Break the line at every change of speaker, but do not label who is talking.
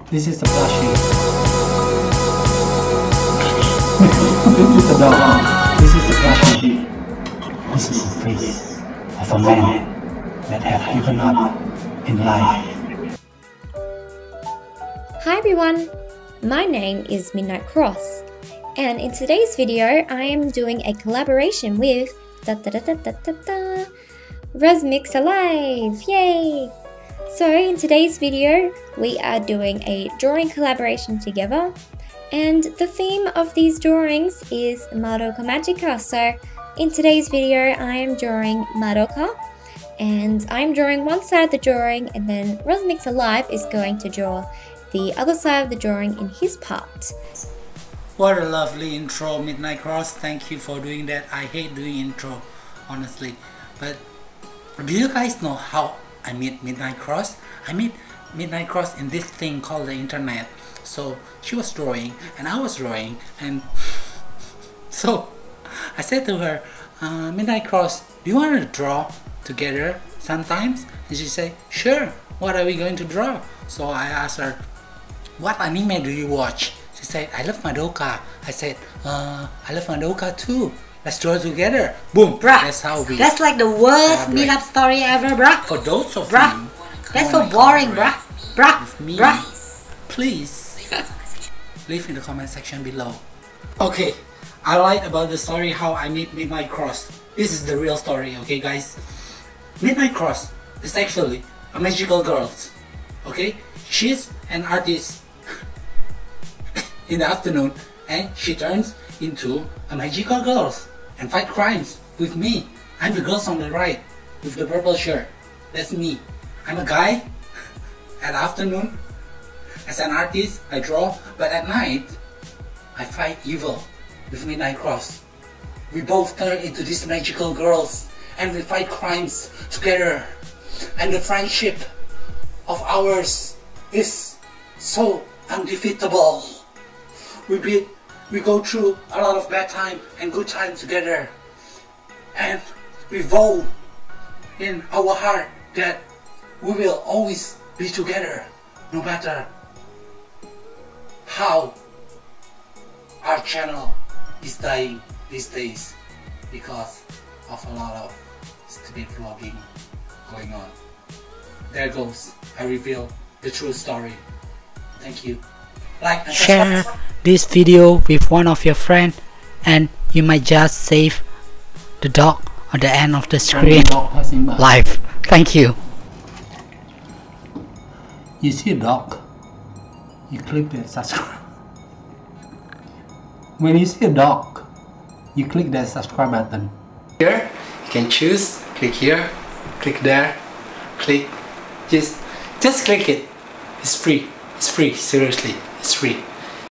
This is the plushie. This is the dog. This is the plushie. This is the face of a man that have given up in life.
Hi everyone, my name is Midnight Cross, and in today's video I am doing a collaboration with RUSMIX Alive! Yay! So in today's video we are doing a drawing collaboration together, and the theme of these drawings is madoka magica. So in today's video I am drawing madoka, and I'm drawing one side of the drawing, and then RUSMIX Alive is going to draw the other side of the drawing in his part.
What a lovely intro, Midnight Cross. Thank you for doing that. I hate doing intro, honestly. But do you guys know how I meet Midnight Cross? I meet Midnight Cross in this thing called the internet. So she was drawing and I was drawing, and so I said to her, Midnight Cross, do you want to draw together sometimes? And she said, sure, what are we going to draw? So I asked her, what anime do you watch? She said, I love Madoka. I said, I love Madoka too. Let's draw together. Boom.
Bruh,
that's how we.
That's like the worst meetup story ever, bruh.
For those of
bruh,
you,
that's so boring, bruh. Bruh,
me,
bruh.
Please leave in the comment section below. Okay, I lied about the story how I meet Midnight Cross. This is the real story, okay guys? Midnight Cross is actually a magical girl. Okay, she's an artist in the afternoon, and she turns into a magical girl and fight crimes with me. I'm the girl on the right with the purple shirt. That's me. I'm a guy. At afternoon, as an artist, I draw, but at night, I fight evil with Midnight Cross. We both turn into these magical girls, and we fight crimes together. And the friendship of ours is so undefeatable. We go through a lot of bad time and good time together, and we vow in our heart that we will always be together, no matter how our channel is dying these days because of a lot of stupid vlogging going on. There goes, I reveal the true story. Thank you. Like and
share this video with one of your friends, and you might just save the dog on the end of the screen live. Thank you.
You see a dog, you click that subscribe. When you see a dog, you click that subscribe button.
Here, you can choose, click here, click there, click, just click it. It's free, seriously, it's free.